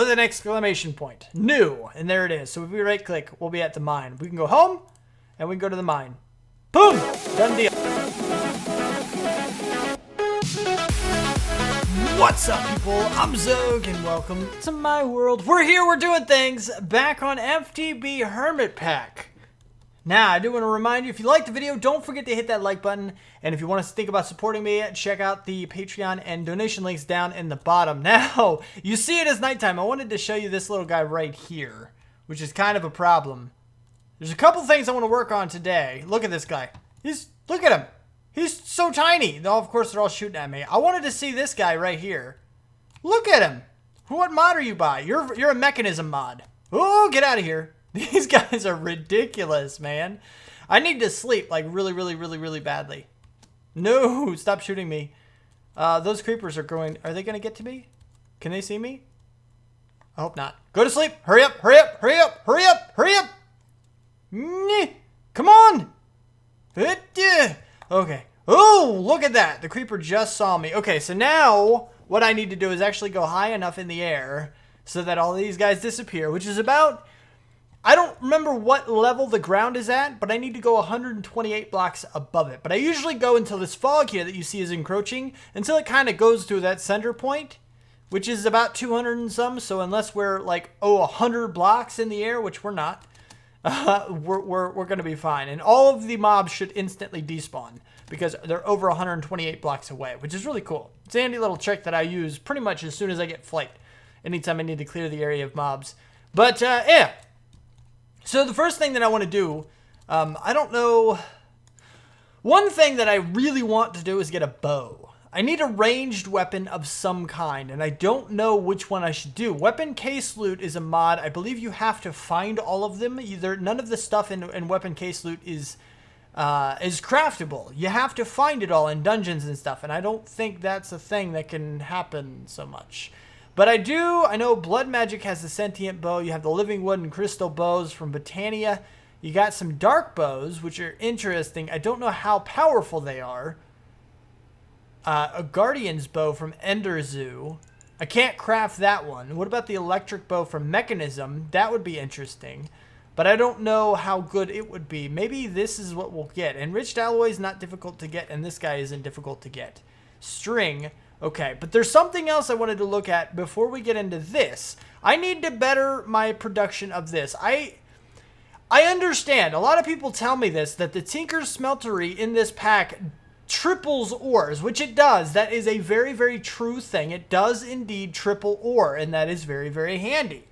with an exclamation point. New. And there it is. So if we right click, we'll be at the mine. We can go home and we can go to the mine. Boom! Done deal. What's up, people? I'm Xogue and welcome to my world. We're here, we're doing things back on FTB Hermitpack. Now, I do want to remind you, if you liked the video, don't forget to hit that like button. And if you want to think about supporting me, check out the Patreon and donation links down in the bottom. Now, you see it as nighttime. I wanted to show you this little guy right here, which is kind of a problem. There's a couple things I want to work on today. Look at this guy. Look at him. He's so tiny. Though, of course, they're all shooting at me. I wanted to see this guy right here. Look at him. What mod are you by? You're a mechanism mod. Oh, get out of here. These guys are ridiculous, man. I need to sleep, like, really badly. No, stop shooting me. Those creepers are going... Are they going to get to me? Can they see me? I hope not. Go to sleep. Hurry up, hurry up, hurry up, hurry up, hurry up. Come on. Okay. Oh, look at that. The creeper just saw me. Okay, so now what I need to do is actually go high enough in the air so that all these guys disappear, which is about... I don't remember what level the ground is at, but I need to go 128 blocks above it. But I usually go until this fog here that you see is encroaching, until it kind of goes to that center point, which is about 200 and some. So unless we're like, 100 blocks in the air, which we're not, we're going to be fine. And all of the mobs should instantly despawn because they're over 128 blocks away, which is really cool. It's a handy little trick that I use pretty much as soon as I get flight, anytime I need to clear the area of mobs. But yeah. So the first thing that I want to do, I don't know, one thing that I really want to do is get a bow. I need a ranged weapon of some kind, and I don't know which one I should do. Weapon case loot is a mod. I believe you have to find all of them. None of the stuff in weapon case loot is craftable. You have to find it all in dungeons and stuff, and I don't think that's a thing that can happen so much. But I know Blood Magic has the Sentient Bow. You have the Living Wood and Crystal Bows from Botania. You got some Dark Bows, which are interesting. I don't know how powerful they are. A Guardian's Bow from Ender Zoo. I can't craft that one. What about the Electric Bow from Mechanism? That would be interesting. But I don't know how good it would be. Maybe this is what we'll get. Enriched Alloy is not difficult to get, and this guy isn't difficult to get. String... Okay, but there's something else I wanted to look at before we get into this. I need to better my production of this. I understand. A lot of people tell me this, that the Tinker's Smeltery in this pack triples ores, which it does. That is a very true thing. It does indeed triple ore, and that is very handy.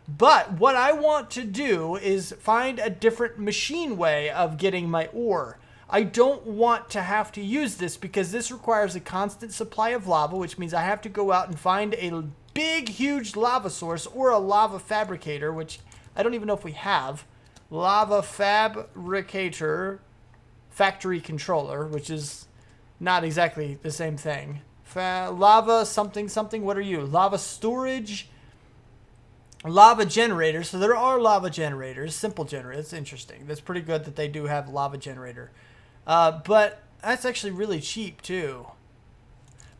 But what I want to do is find a different machine way of getting my ore. I don't want to have to use this because this requires a constant supply of lava, which means I have to go out and find a big, huge lava source or a lava fabricator, which I don't even know if we have. Lava fabricator factory controller, which is not exactly the same thing. Lava something, what are you? Lava storage, lava generator. So there are lava generators, simple generators. That's interesting. That's pretty good that they do have lava generator. But that's actually really cheap too.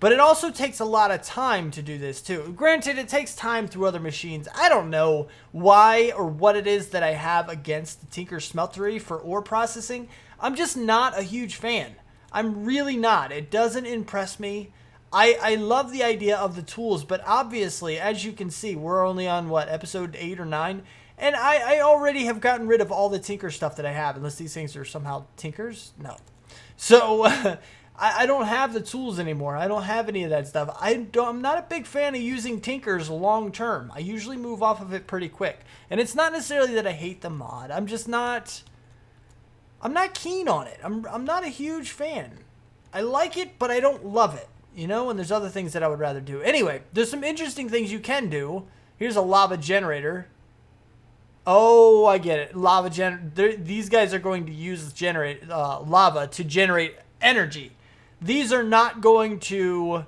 But it also takes a lot of time to do this too. Granted, it takes time through other machines. I don't know why or what it is that I have against the Tinker's Smeltery for ore processing. I'm just not a huge fan. I'm really not. It doesn't impress me. I love the idea of the tools, but obviously, as you can see, we're only on, what, episode 8 or 9? And I already have gotten rid of all the Tinker stuff that I have, unless these things are somehow Tinkers? No. So, I don't have the tools anymore. I don't have any of that stuff. I'm not a big fan of using Tinkers long term. I usually move off of it pretty quick. And it's not necessarily that I hate the mod. I'm just not... I'm not keen on it. I'm not a huge fan. I like it, but I don't love it. You know, and there's other things that I would rather do. Anyway, there's some interesting things you can do. Here's a lava generator. Oh, I get it. These guys are going to use lava to generate energy. These are not going to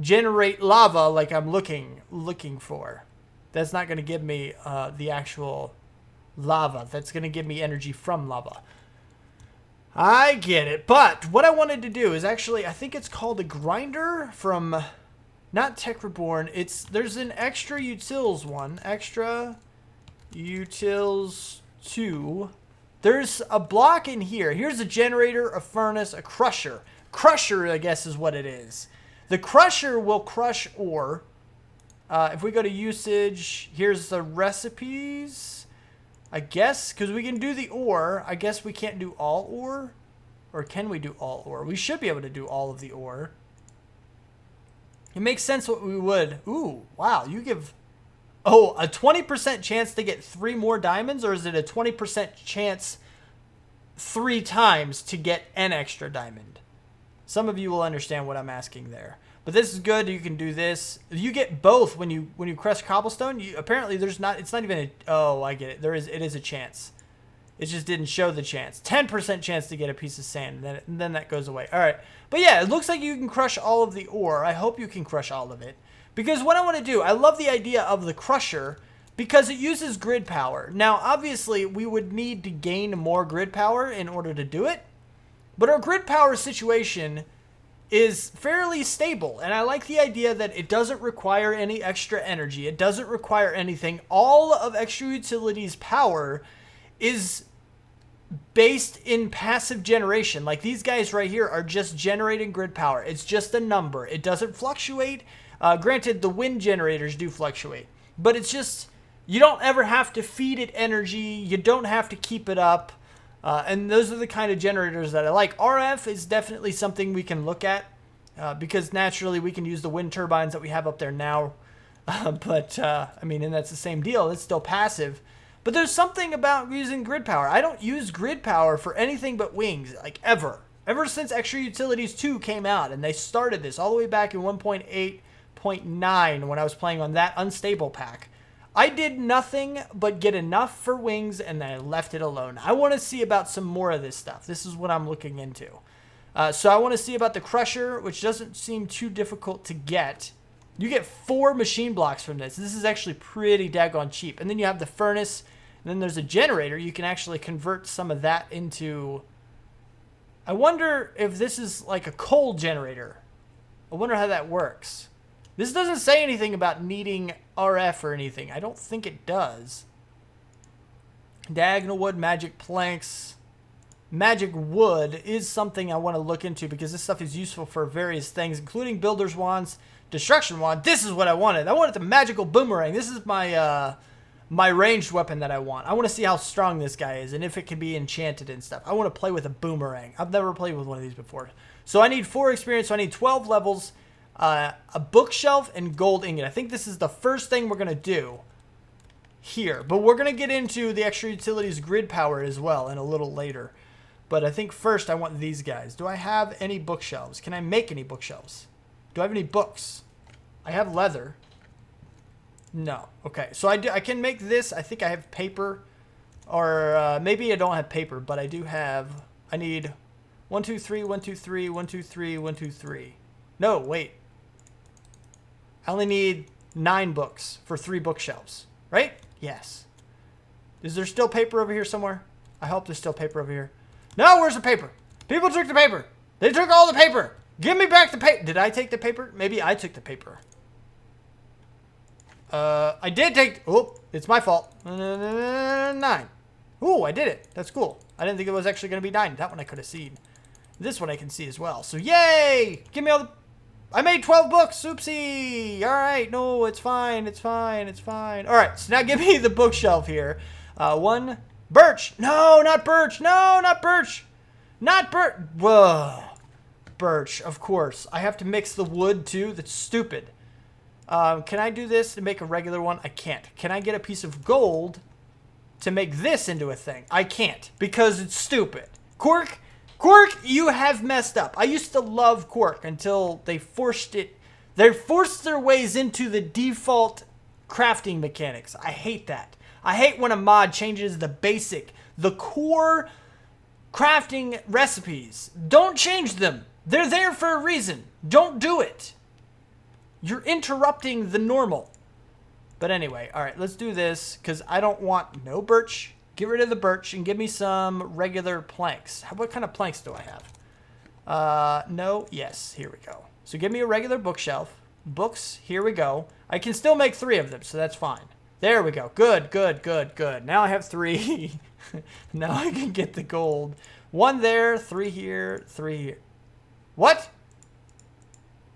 generate lava like I'm looking for. That's not going to give me the actual lava. That's going to give me energy from lava. I get it. But what I wanted to do is actually, I think it's called a grinder from Not Tech Reborn. There's an extra utils one. Extra utils 2. There's a block in here. Here's a generator, a furnace, a crusher. Crusher, I guess, is what it is. The crusher will crush ore. If we go to usage, here's the recipes. I guess, because we can do the ore. I guess we can't do all ore. Or can we do all ore? We should be able to do all of the ore. It makes sense what we would. Ooh, wow. You give... Oh, a 20% chance to get 3 more diamonds? Or is it a 20% chance 3 times to get an extra diamond? Some of you will understand what I'm asking there. But this is good. You can do this. You get both when you crush cobblestone. Apparently, there's not... It's not even a... Oh, I get it. It is a chance. It just didn't show the chance. 10% chance to get a piece of sand. And then that goes away. All right. But yeah, it looks like you can crush all of the ore. I hope you can crush all of it. Because what I want to do, I love the idea of the crusher because it uses grid power. Now, obviously, we would need to gain more grid power in order to do it. But our grid power situation is fairly stable. And I like the idea that it doesn't require any extra energy. It doesn't require anything. All of Extra Utilities power is based in passive generation. Like these guys right here are just generating grid power. It's just a number. It doesn't fluctuate. Granted, the wind generators do fluctuate. But it's just, you don't ever have to feed it energy. You don't have to keep it up. And those are the kind of generators that I like. RF is definitely something we can look at. Because naturally we can use the wind turbines that we have up there now. I mean, and that's the same deal. It's still passive. But there's something about using grid power. I don't use grid power for anything but wings, like ever. Ever since Extra Utilities 2 came out, and they started this all the way back in 1.8.9 when I was playing on that unstable pack. I did nothing but get enough for wings, and then I left it alone. I want to see about some more of this stuff. This is what I'm looking into. So I want to see about the crusher, which doesn't seem too difficult to get. You get 4 machine blocks from this. This is actually pretty daggone cheap. And then you have the furnace. And then there's a generator. You can actually convert some of that into... I wonder if this is like a coal generator. I wonder how that works. This doesn't say anything about needing RF or anything. I don't think it does. Diagonal wood, magic planks. Magic wood is something I want to look into because this stuff is useful for various things, including builder's wands, destruction wand. This is what I wanted. I wanted the magical boomerang. This is my... my ranged weapon that I want. I want to see how strong this guy is and if it can be enchanted and stuff. I want to play with a boomerang. I've never played with one of these before. So I need 4 experience. So I need 12 levels, a bookshelf, and gold ingot. I think this is the first thing we're going to do here. But we're going to get into the Extra Utilities grid power as well in a little later. But I think first I want these guys. Do I have any bookshelves? Can I make any bookshelves? Do I have any books? I have leather. No. Okay. So I can make this. I think I have paper. Or maybe I don't have paper, but I do have... I need 1, 2, 3, 1, 2, 3, 1, 2, 3, 1, 2, 3. No, wait. I only need 9 books for 3 bookshelves. Right? Yes. Is there still paper over here somewhere? I hope there's still paper over here. No, where's the paper? People took the paper. They took all the paper. Give me back the paper. Did I take the paper? Maybe I took the paper. I did take... Oh, it's my fault. 9. Ooh, I did it. That's cool. I didn't think it was actually going to be 9. That one I could have seen. This one I can see as well. So, yay! Give me all the... I made 12 books. Oopsie. All right. No, it's fine. It's fine. It's fine. All right. So now give me the bookshelf here. 1. Birch. No, not birch. No, not birch. Not birch. Whoa. Birch, of course. I have to mix the wood, too. That's stupid. Can I do this to make a regular one? I can't. Can I get a piece of gold to make this into a thing? I can't because it's stupid. Quark, you have messed up. I used to love Quark until they forced it. They forced their ways into the default crafting mechanics. I hate that. I hate when a mod changes the core crafting recipes. Don't change them. They're there for a reason. Don't do it. You're interrupting the normal. But anyway, all right, let's do this because I don't want no birch. Get rid of the birch and give me some regular planks. What kind of planks do I have? No, yes, here we go. So give me a regular bookshelf. Books. Here we go. I can still make 3 of them, so that's fine. There we go. Good, good, good, good. Now I have 3. Now I can get the gold. 1 there, 3 here, 3 here. What?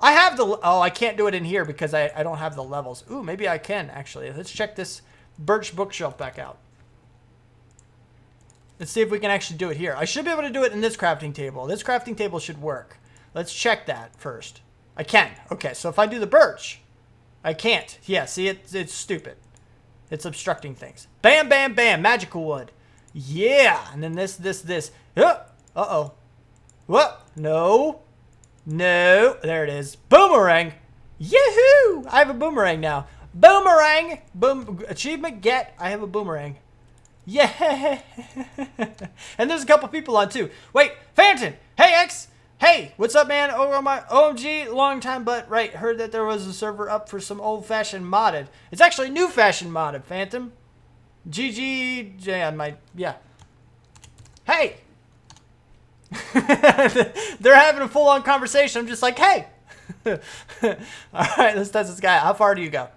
I have the... Oh, I can't do it in here because I don't have the levels. Ooh, maybe I can, actually. Let's check this birch bookshelf back out. Let's see if we can actually do it here. I should be able to do it in this crafting table. This crafting table should work. Let's check that first. I can. Okay, so if I do the birch, I can't. Yeah, see, it's stupid. It's obstructing things. Bam, bam, bam. Magical wood. Yeah. And then this. Uh-oh. What? No. No. There it is. Boomerang. Yahoo! I have a boomerang now. Boomerang. Boom. Achievement get. I have a boomerang. Yeah. And there's a couple people on too. Wait, Phantom. Hey, X. Hey, what's up, man? Oh, my OMG, long time, but right. Heard that there was a server up for some old-fashioned modded. It's actually new-fashioned modded, Phantom. GG, yeah. Hey. They're having a full-on conversation. I'm just like, hey. All right, let's test this guy. How far do you go?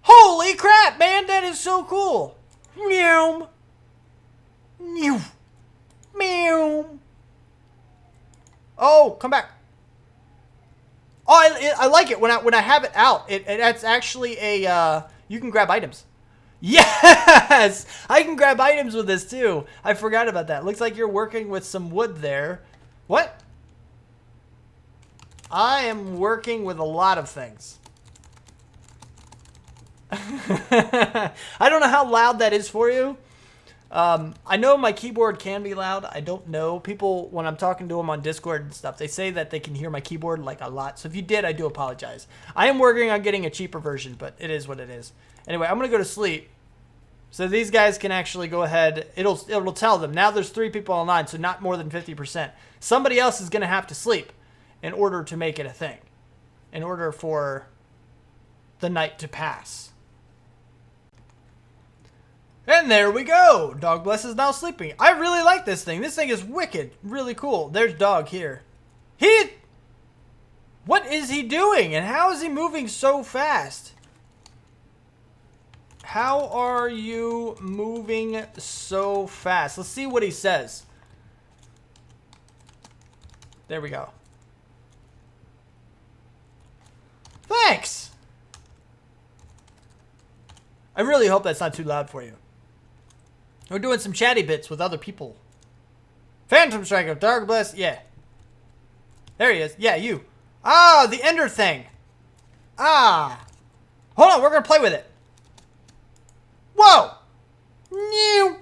Holy crap, man. That is so cool. Meow. Meow. Meow. Oh, come back. Oh, I like it when I have it out. It's actually a you can grab items. Yes, I can grab items with this too. I forgot about that. Looks like you're working with some wood there. What? I am working with a lot of things. I don't know how loud that is for you. I know my keyboard can be loud. I don't know. People, when I'm talking to them on Discord and stuff, they say that they can hear my keyboard like a lot. So if you did, I do apologize. I am working on getting a cheaper version, but it is what it is. Anyway, I'm going to go to sleep. So these guys can actually go ahead. It'll tell them. Now there's 3 people online, so not more than 50%. Somebody else is going to have to sleep in order to make it a thing. In order for the night to pass. And there we go. Dog Bless is now sleeping. I really like this thing. This thing is wicked. Really cool. There's Dog here. What is he doing? And how is he moving so fast? How are you moving so fast? Let's see what he says. There we go. Thanks. I really hope that's not too loud for you. We're doing some chatty bits with other people. Phantom Striker, Dark Bless, yeah. There he is. Yeah, you. Ah, the Ender thing. Ah. Hold on, we're going to play with it. Whoa. Meow.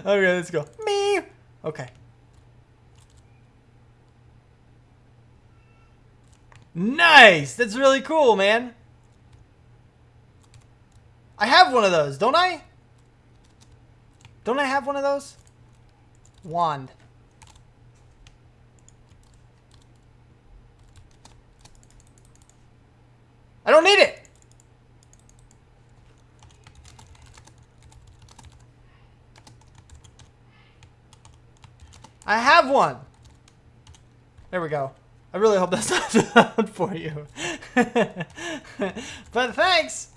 Okay, let's go. Meow. Okay. Nice. That's really cool, man. I have one of those, don't I? Don't I have one of those? Wand. I don't need it. I have one. There we go. I really hope that's not too loud for you. But thanks.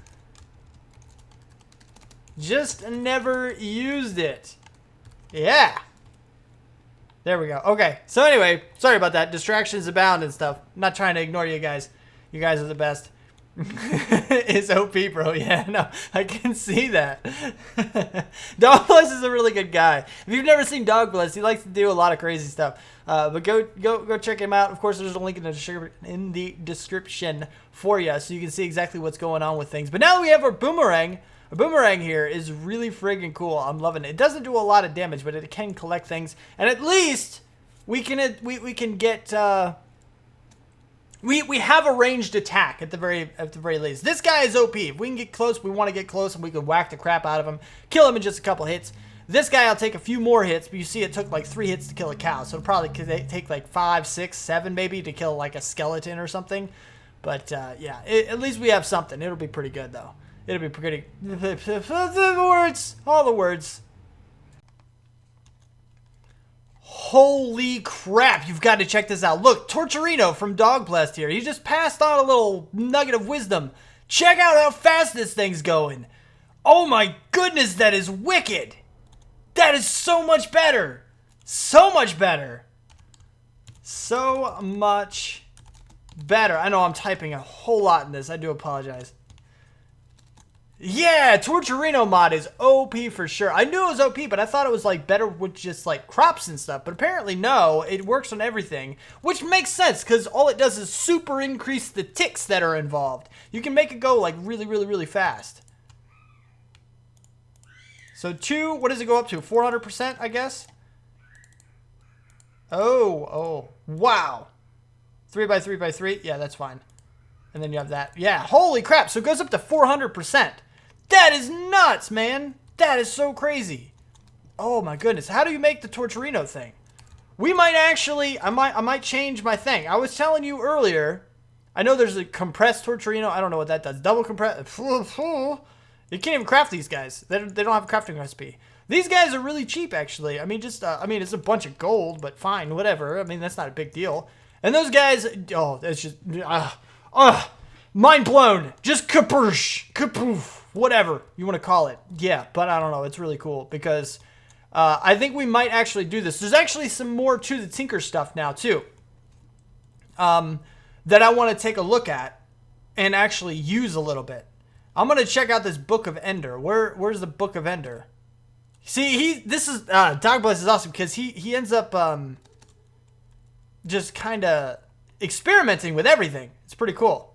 Just never used it. Yeah. There we go. Okay. So anyway, sorry about that. Distractions abound and stuff. I'm not trying to ignore you guys. You guys are the best. It's OP, bro. Yeah, no, I can see that. Dog Bless is a really good guy. If you've never seen Dog Bless, he likes to do a lot of crazy stuff. But go check him out. Of course, there's a link in the description for you, so you can see exactly what's going on with things. But now that we have our boomerang. A boomerang here is really friggin' cool. I'm loving it. It doesn't do a lot of damage, but it can collect things, and at least we can get. We have a ranged attack at the very least. This guy is OP. If we can get close, we want to get close, and we can whack the crap out of him, kill him in just a couple hits. This guy, I'll take a few more hits, but you see it took like 3 hits to kill a cow, so it'll probably take like 5, 6, 7 maybe to kill like a skeleton or something. But yeah, at least we have something. It'll be pretty good though. It'll be pretty. The words, all the words. Holy crap, you've got to check this out. Look, Torturino from Dogblast here. He just passed on a little nugget of wisdom. Check out how fast this thing's going. Oh my goodness, that is wicked. That is so much better. So much better. So much better. I know I'm typing a whole lot in this. I do apologize. Yeah, Torturino mod is OP for sure. I knew it was OP, but I thought it was like better with just like crops and stuff. But apparently no, it works on everything, which makes sense because all it does is super increase the ticks that are involved. You can make it go like really, really, really fast. So what does it go up to? 400%, I guess? Oh, wow. 3x3x3, yeah, that's fine. And then you have that. Yeah, holy crap, so it goes up to 400%. That is nuts, man. That is so crazy. Oh my goodness. How do you make the Torturino thing? We might actually, I might change my thing. I was telling you earlier, I know there's a compressed Torturino. I don't know what that does. Double compressed. You can't even craft these guys. They don't have a crafting recipe. These guys are really cheap, actually. I mean, it's a bunch of gold, but fine, whatever. I mean, that's not a big deal. And those guys, oh, that's just, mind blown. Just kapoosh, kapoof. Whatever you want to call it. Yeah, but I don't know. It's really cool because I think we might actually do this. There's actually some more to the Tinker stuff now, too, that I want to take a look at and actually use a little bit. I'm going to check out this Book of Ender. Where's the Book of Ender? See, Dogbless is awesome because he ends up just kind of experimenting with everything. It's pretty cool.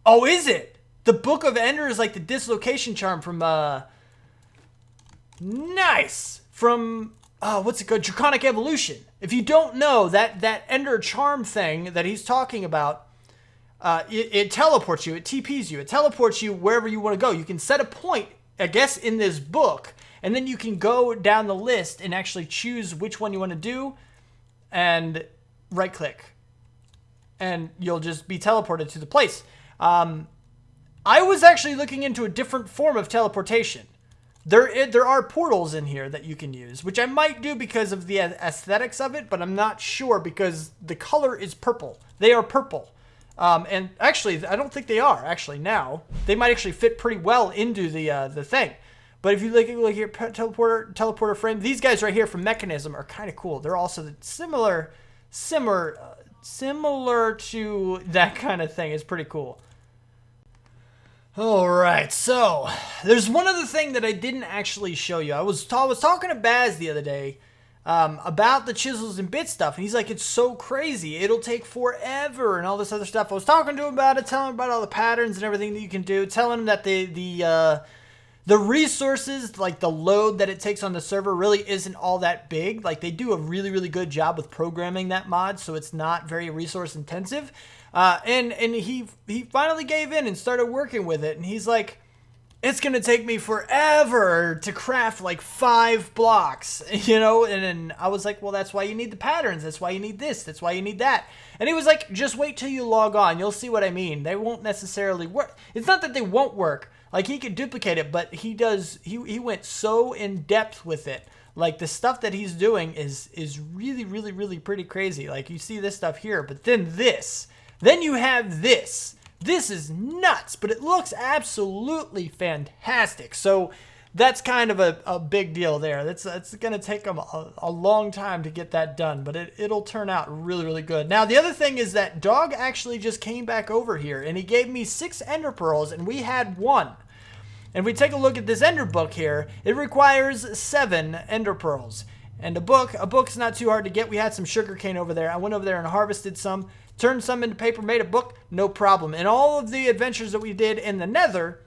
Oh, is it? The Book of Ender is like the dislocation charm from, nice! From, what's it called? Draconic Evolution. If you don't know, that Ender charm thing that he's talking about, it teleports you, it TPs you, it teleports you wherever you want to go. You can set a point, I guess, in this book, and then you can go down the list and actually choose which one you want to do, and right-click. And you'll just be teleported to the place. I was actually looking into a different form of teleportation. There are portals in here that you can use, which I might do because of the aesthetics of it, but I'm not sure because the color is purple. They are purple. And actually, I don't think they are, actually, now. They might actually fit pretty well into the thing. But if you look here, teleporter frame, these guys right here from Mechanism are kind of cool. They're also similar to that kind of thing. It's pretty cool. Alright, so there's one other thing that I didn't actually show you. I was talking to Baz the other day about the chisels and bit stuff, and he's like, it's so crazy, it'll take forever and all this other stuff. I was talking to him about it, telling him about all the patterns and everything that you can do, telling him that the resources, like the load that it takes on the server really isn't all that big. Like they do a really, really good job with programming that mod, so it's not very resource intensive. And he finally gave in and started working with it. And he's like, it's going to take me forever to craft like 5 blocks, you know? And then I was like, well, that's why you need the patterns. That's why you need this. That's why you need that. And he was like, just wait till you log on. You'll see what I mean. They won't necessarily work. It's not that they won't work. Like he could duplicate it, but he went so in depth with it. Like the stuff that he's doing is really, really, really pretty crazy. Like you see this stuff here, but then this. Then you have this. This is nuts, but it looks absolutely fantastic. So that's kind of a big deal there. It's going to take them a long time to get that done, but it'll turn out really, really good. Now, the other thing is that Dog actually just came back over here, and he gave me 6 Ender Pearls, and we had 1. And if we take a look at this Ender book here, it requires 7 Ender Pearls. And a book's not too hard to get. We had some sugarcane over there. I went over there and harvested some, turned some into paper, made a book, no problem. And all of the adventures that we did in the Nether,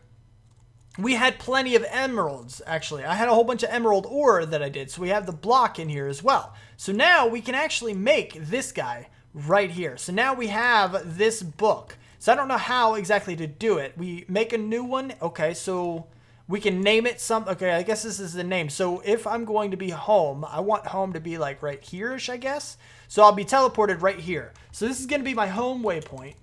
we had plenty of emeralds, actually. I had a whole bunch of emerald ore that I did, so we have the block in here as well. So now we can actually make this guy right here. So now we have this book. So I don't know how exactly to do it. We make a new one. Okay, so we can name it okay, I guess this is the name. So if I'm going to be home, I want home to be like right here-ish, I guess. So I'll be teleported right here. So this is going to be my home waypoint.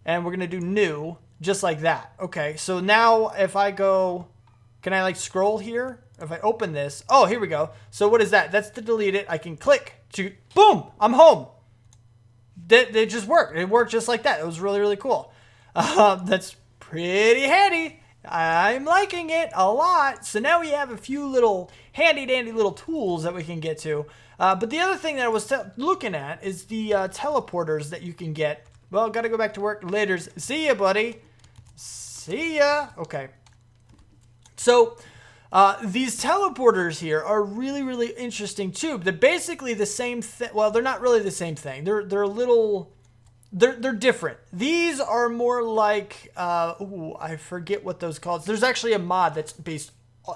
And we're going to do new, just like that. Okay, so now if I go, can I like scroll here? If I open this, oh, here we go. So what is that? That's to delete it. I can click boom, I'm home. They just worked. It worked just like that. It was really, really cool. That's pretty handy. I'm liking it a lot. So now we have a few little handy dandy little tools that we can get to. But the other thing that I was looking at is the teleporters that you can get. Well, gotta go back to work later. See ya, buddy. See ya. Okay. So these teleporters here are really, really interesting too. They're basically the same thing. Well, they're not really the same thing. They're a little... They're different. These are more like, I forget what those called. There's actually a mod that's based,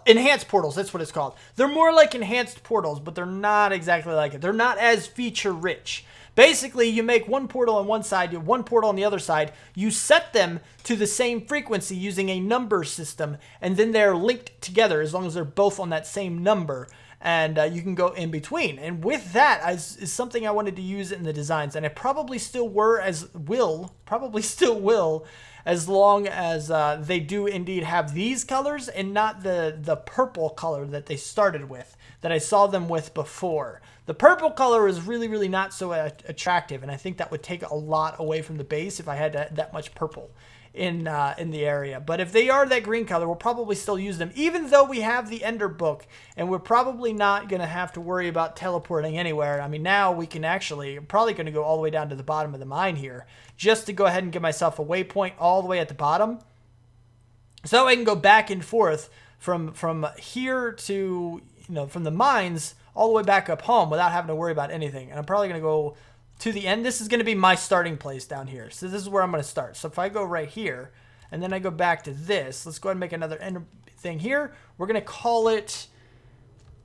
enhanced portals, that's what it's called. They're more like enhanced portals, but they're not exactly like it. They're not as feature rich. Basically, you make one portal on one side, one portal on the other side. You set them to the same frequency using a number system, and then they're linked together as long as they're both on that same number. And you can go in between. And with that is something I wanted to use in the designs. And I probably still will, as long as they do indeed have these colors and not the purple color that they started with, that I saw them with before. The purple color is really, really not so attractive. And I think that would take a lot away from the base if I had that much purple in the area. But if they are that green color, we'll probably still use them, even though we have the Ender Book, and we're probably not going to have to worry about teleporting anywhere. I mean, now we can actually, I'm probably going to go all the way down to the bottom of the mine here, just to go ahead and give myself a waypoint all the way at the bottom, so I can go back and forth from here to, from the mines all the way back up home without having to worry about anything. And I'm probably going to go to the end. This is going to be my starting place down here. So this is where I'm going to start. So if I go right here and then I go back to this, let's go ahead and make another thing here. We're going to call it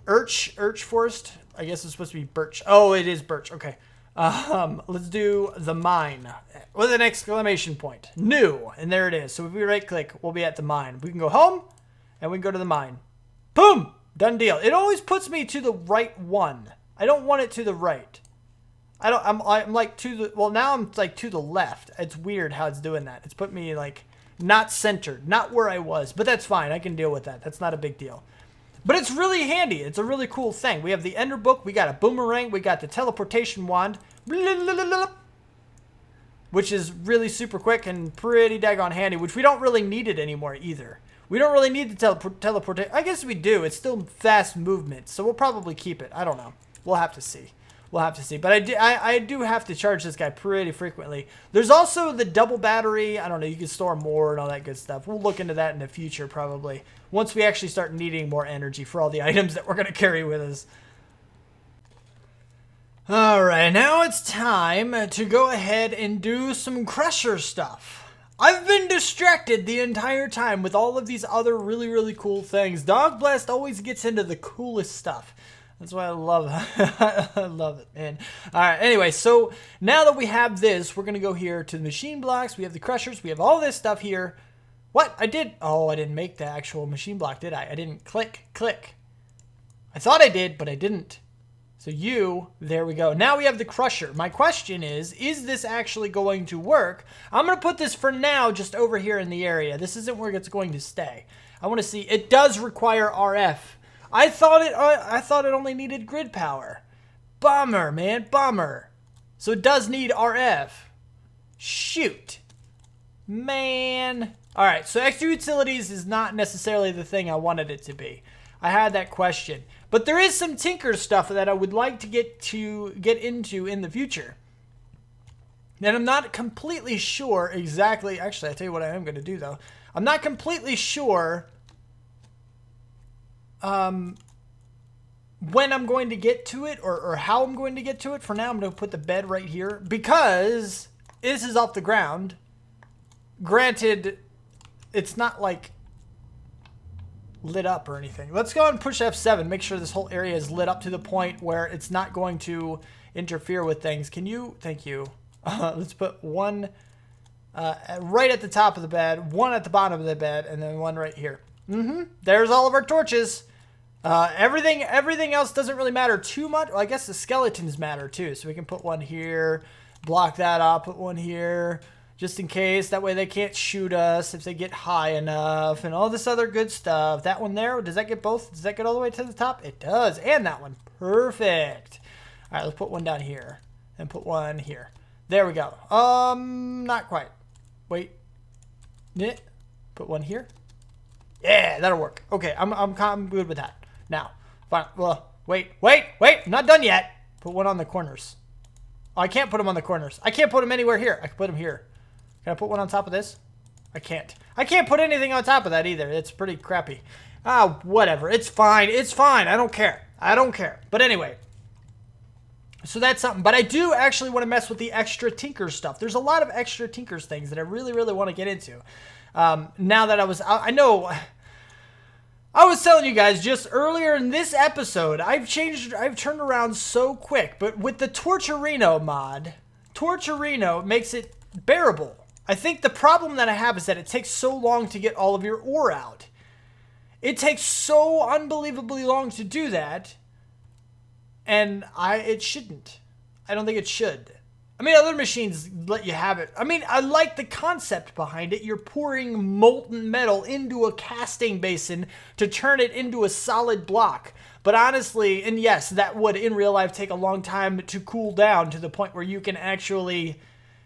Birch Forest. I guess it's supposed to be birch. Oh, it is birch. Okay. Let's do the mine with an exclamation point. New. And there it is. So if we right click, we'll be at the mine. We can go home and we can go to the mine. Boom. Done deal. It always puts me to the right one. I don't want it to the right. I'm like to the, well, now I'm like to the left. It's weird how it's doing that. It's put me like not centered, not where I was, but that's fine. I can deal with that. That's not a big deal. But it's really handy. It's a really cool thing. We have the Ender Book. We got a boomerang. We got the teleportation wand, which is really super quick and pretty daggone handy, which we don't really need it anymore either. We don't really need the teleportation. I guess we do. It's still fast movement, so we'll probably keep it. I don't know. We'll have to see. We'll have to see. But I do have to charge this guy pretty frequently. There's also the double battery. I don't know. You can store more and all that good stuff. We'll look into that in the future probably, once we actually start needing more energy for all the items that we're going to carry with us. All right. Now it's time to go ahead and do some crusher stuff. I've been distracted the entire time with all of these other really, really cool things. Dog Blast always gets into the coolest stuff. That's why I love it. I love it, man. All right, anyway, so now that we have this, we're going to go here to the machine blocks. We have the crushers. We have all this stuff here. What? I didn't make the actual machine block, did I? I didn't click. I thought I did, but I didn't. So there we go. Now we have the crusher. My question is this actually going to work? I'm going to put this for now just over here in the area. This isn't where it's going to stay. I want to see. It does require RF. I thought it only needed grid power. Bummer, man, bummer. So it does need RF. Shoot. Man. All right, so extra utilities is not necessarily the thing I wanted it to be. I had that question. But there is some Tinker stuff that I would like to get into in the future. And I'm not completely sure exactly. Actually, I'll tell you what I am going to do, though. I'm not completely sure when I'm going to get to it or how I'm going to get to it. For now, I'm going to put the bed right here because this is off the ground. Granted, it's not like lit up or anything. Let's go and push F7. Make sure this whole area is lit up to the point where it's not going to interfere with things. Can you? Thank you. Let's put one right at the top of the bed, one at the bottom of the bed, and then one right here. There's all of our torches. Everything else doesn't really matter too much. Well, I guess the skeletons matter too. So we can put one here, block that off, put one here, just in case. That way they can't shoot us if they get high enough and all this other good stuff. That one there, does that get both? Does that get all the way to the top? It does. And that one. Perfect. All right, let's put one down here and put one here. There we go. Not quite. Wait. Knit. Put one here. Yeah, that'll work. Okay, I'm good with that. Now, fine. Well, wait. I'm not done yet. Put one on the corners. Oh, I can't put them on the corners. I can't put them anywhere here. I can put them here. Can I put one on top of this? I can't. I can't put anything on top of that either. It's pretty crappy. Ah, whatever. It's fine. It's fine. I don't care. I don't care. But anyway. So that's something. But I do actually want to mess with the extra Tinkers stuff. There's a lot of extra Tinkers things that I really, really want to get into. Now that I know... I was telling you guys just earlier in this episode, I've turned around so quick, but with the Torturino mod, Torturino makes it bearable. I think the problem that I have is that it takes so long to get all of your ore out. It takes so unbelievably long to do that, and it shouldn't. I don't think it should. I mean, other machines let you have it. I mean, I like the concept behind it. You're pouring molten metal into a casting basin to turn it into a solid block. But honestly, and yes, that would in real life take a long time to cool down to the point where you can actually,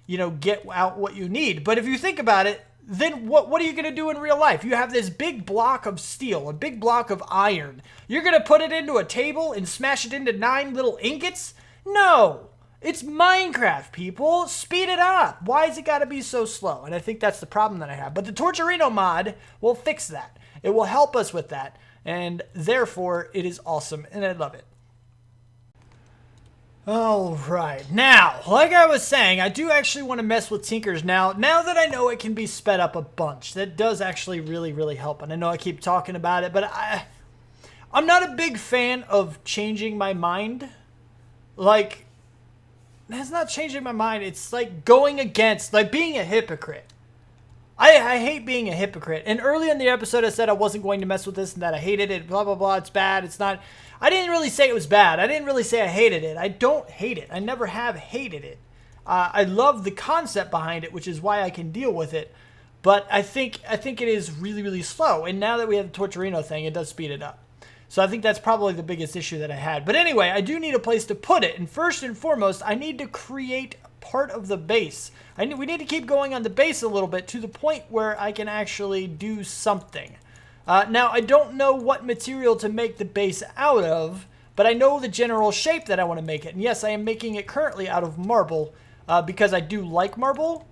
you know, get out what you need. But if you think about it, then what are you going to do in real life? You have this big block of steel, a big block of iron. You're going to put it into a table and smash it into 9 little ingots? No! It's Minecraft, people. Speed it up. Why has it got to be so slow? And I think that's the problem that I have. But the Torturino mod will fix that. It will help us with that. And therefore, it is awesome. And I love it. All right. Now, like I was saying, I do actually want to mess with Tinkers now. Now that I know it can be sped up a bunch. That does actually really, really help. And I know I keep talking about it. But I'm not a big fan of changing my mind. Like... That's not changing my mind. It's like going against, like being a hypocrite. I hate being a hypocrite. And early in the episode, I said I wasn't going to mess with this and that I hated it, blah, blah, blah. It's bad. It's not. I didn't really say it was bad. I didn't really say I hated it. I don't hate it. I never have hated it. I love the concept behind it, which is why I can deal with it. But I think it is really, really slow. And now that we have the Torturino thing, it does speed it up. So I think that's probably the biggest issue that I had. But anyway, I do need a place to put it. And first and foremost, I need to create part of the base. We need to keep going on the base a little bit to the point where I can actually do something. Now, I don't know what material to make the base out of, but I know the general shape that I want to make it. And yes, I am making it currently out of marble because I do like marble.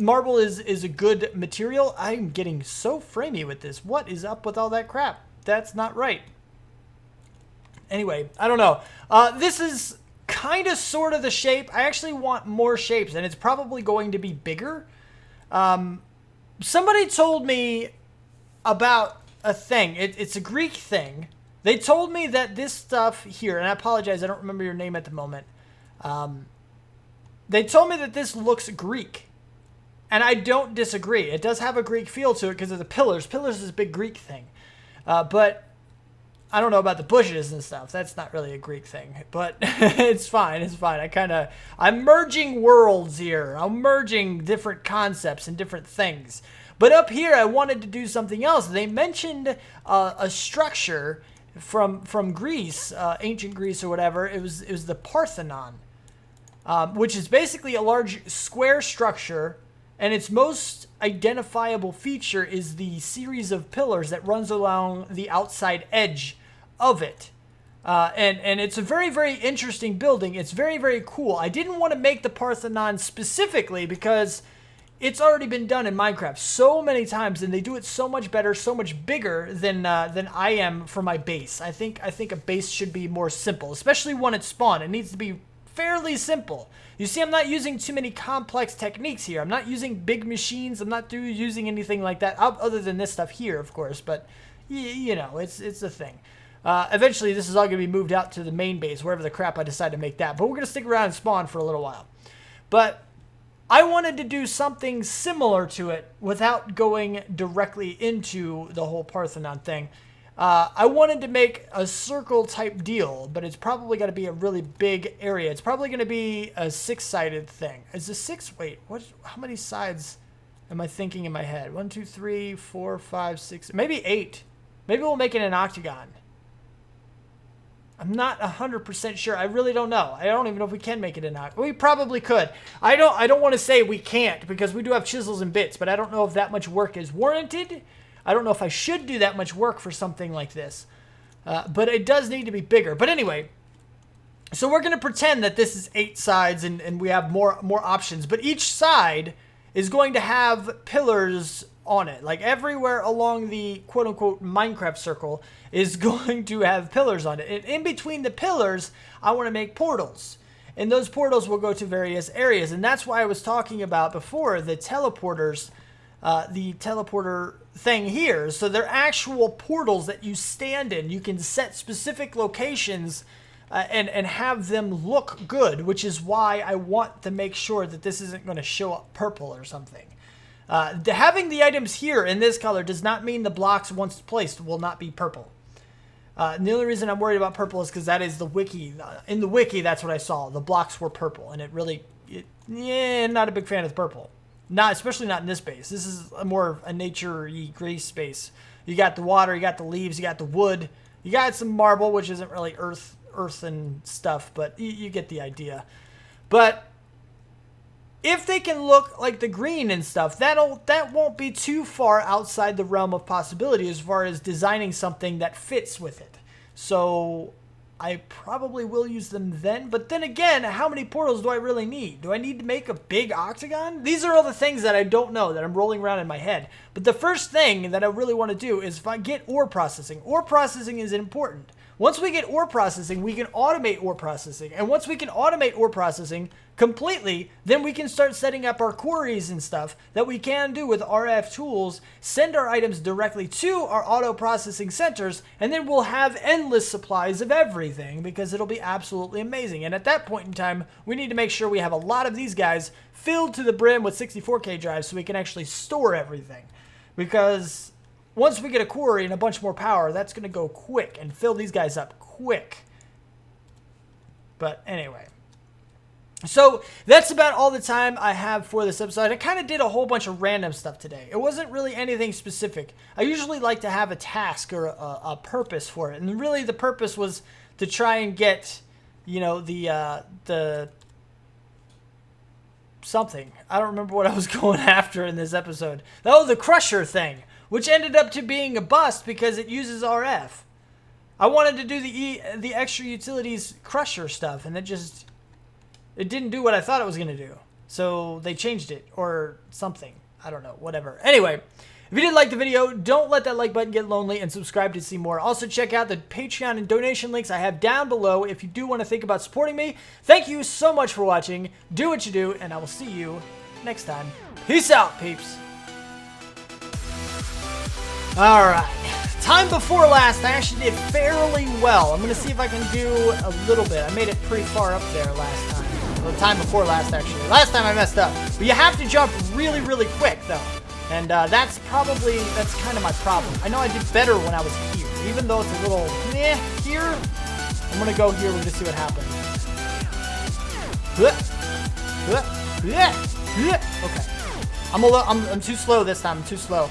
Marble is a good material. I'm getting so framey with this. What is up with all that crap? That's not right. Anyway, I don't know. This is kind of sort of the shape. I actually want more shapes, and it's probably going to be bigger. Somebody told me about a thing. It's a Greek thing. They told me that this stuff here, and I apologize, I don't remember your name at the moment. They told me that this looks Greek. And I don't disagree. It does have a Greek feel to it because of the pillars. Pillars is a big Greek thing. But I don't know about the bushes and stuff. That's not really a Greek thing. But it's fine. It's fine. I'm merging worlds here. I'm merging different concepts and different things. But up here, I wanted to do something else. They mentioned a structure from Greece, ancient Greece or whatever. It was the Parthenon, which is basically a large square structure. And its most identifiable feature is the series of pillars that runs along the outside edge of it. And it's a very, very interesting building. It's very, very cool. I didn't want to make the Parthenon specifically because it's already been done in Minecraft so many times, and they do it so much better, so much bigger than I am for my base. I think a base should be more simple, especially when it's spawned. It needs to be fairly simple. You see, I'm not using too many complex techniques here. I'm not using big machines. I'm not using anything like that, other than this stuff here, of course. But, you know, it's a thing. Eventually, this is all going to be moved out to the main base, wherever the crap I decide to make that. But we're going to stick around and spawn for a little while. But I wanted to do something similar to it without going directly into the whole Parthenon thing. I wanted to make a circle type deal, but it's probably going to be a really big area. It's probably going to be a 6-sided thing. Is it 6? Wait, how many sides am I thinking in my head? 1, 2, 3, 4, 5, 6, maybe 8. Maybe we'll make it an octagon. I'm not 100% sure. I really don't know. I don't even know if we can make it in ox. We probably could. I don't want to say we can't because we do have chisels and bits, but I don't know if that much work is warranted. I don't know if I should do that much work for something like this. But it does need to be bigger. But anyway, so we're going to pretend that this is 8 sides and we have more options. But each side is going to have pillars on it. Like everywhere along the quote-unquote Minecraft circle is going to have pillars on it. And in between the pillars, I want to make portals. And those portals will go to various areas. And that's why I was talking about before the teleporters, the teleporter thing here. So they're actual portals that you stand in. You can set specific locations and have them look good, which is why I want to make sure that this isn't going to show up purple or something. Having the items here in this color does not mean the blocks once placed will not be purple. And the only reason I'm worried about purple is because that is the wiki. In the wiki, that's what I saw. The blocks were purple, and not a big fan of the purple. Especially not in this base. This is more a nature-y gray space. You got the water, you got the leaves, you got the wood, you got some marble, which isn't really earth and stuff, but you get the idea. But if they can look like the green and stuff, that won't be too far outside the realm of possibility as far as designing something that fits with it. So I probably will use them then. But then again, how many portals do I really need? Do I need to make a big octagon? These are all the things that I don't know, that I'm rolling around in my head. But the first thing that I really want to do is if I get ore processing. Ore processing is important. Once we get ore processing, we can automate ore processing. And once we can automate ore processing completely, then we can start setting up our quarries and stuff that we can do with RF tools, send our items directly to our auto processing centers, and then we'll have endless supplies of everything because it'll be absolutely amazing. And at that point in time, we need to make sure we have a lot of these guys filled to the brim with 64K drives so we can actually store everything. Because once we get a quarry and a bunch more power, that's going to go quick and fill these guys up quick. But anyway. So that's about all the time I have for this episode. I kind of did a whole bunch of random stuff today. It wasn't really anything specific. I usually like to have a task or a purpose for it. And really the purpose was to try and get, you know, the something. I don't remember what I was going after in this episode. Oh, the crusher thing, which ended up to being a bust because it uses RF. I wanted to do the extra utilities crusher stuff, and it didn't do what I thought it was going to do. So they changed it or something. I don't know, whatever. Anyway, if you did like the video, don't let that like button get lonely and subscribe to see more. Also check out the Patreon and donation links I have down below if you do want to think about supporting me. Thank you so much for watching. Do what you do, and I will see you next time. Peace out, peeps. Alright, time before last, I actually did fairly well. I'm going to see if I can do a little bit. I made it pretty far up there last time. Well, the time before last, actually. Last time I messed up. But you have to jump really, really quick, though. And that's kind of my problem. I know I did better when I was here. Even though it's a little meh here, I'm going to go here and just see what happens. Okay. I'm too slow this time. I'm too slow.